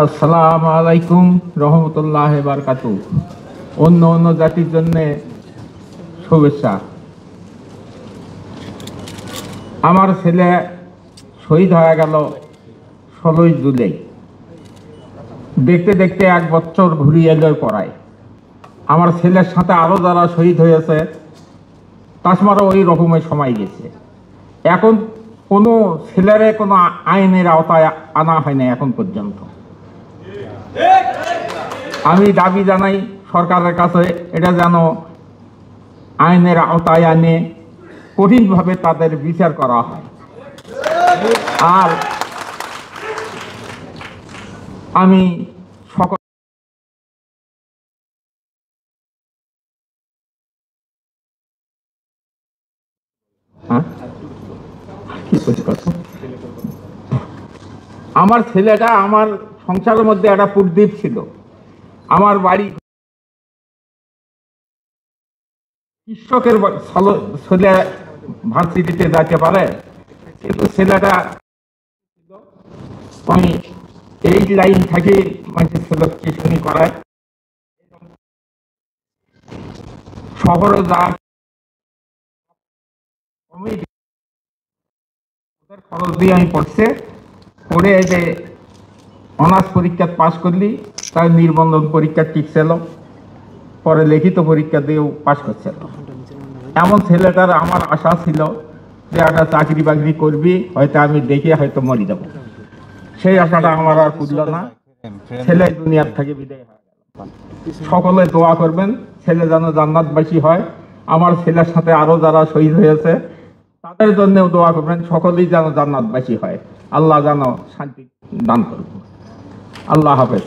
আসসালামু আলাইকুম রহমতুল্লাহ বারকাতু। অন্য অন্য জাতির জন্য শুভেচ্ছা। আমার ছেলে শহীদ হয়ে গেল 16ই জুলাই। দেখতে দেখতে 1 বছর ঘুরিয়ে এলো পড়ায়। আমার ছেলের সাথে আরও যারা শহীদ হয়েছে তাছাড়াও ওই রকমের সময় গেছে। এখন কোনো ছেলেরে কোনো আইনের আওতায় আনা হয় না এখন পর্যন্ত। আমি দাবি জানাই সরকারের কাছে, এটা যেন আইনের আওতায় আনে কঠিনভাবে তাদের বিচার করা হয়। আর আমি সকল আমার ছেলেটা আমার সংসারের মধ্যে একটা প্রদীপ ছিল। আমার বাড়ি কৃষকের ছেলে ভার্সিটিতে যেতে পারে, কিন্তু ছেলেটা আমি এই লাইন থেকে মানুষের ছেলে টিউশনি করায় শহরে যা খরচ দিয়ে আমি পড়ছে পড়ে যে অনার্স পরীক্ষা পাশ করলি, তার নির্বন্ধন পরীক্ষা টিকছিল, পরে লিখিত পরীক্ষা দিয়েও পাশ করছিল। এমন ছেলেটার আমার আশা ছিল যে একটা চাকরি বাকরি করবি, হয়তো আমি দেখে হয়তো মরে যাব। সেই আশাটা আমার আর পুরল না। ছেলে দুনিয়ার থেকে বিদায় হয়ে গেল। সকলে দোয়া করবেন ছেলে যেন জান্নাতবাসী হয়। আমার ছেলের সাথে আরো যারা শহীদ হয়েছে তাদের জন্যও দোয়া করবেন, সকলেই যেন জান্নাতবাসী হয়। আল্লাহ যেন শান্তি দান করবেন। আল্লাহ হাফেজ।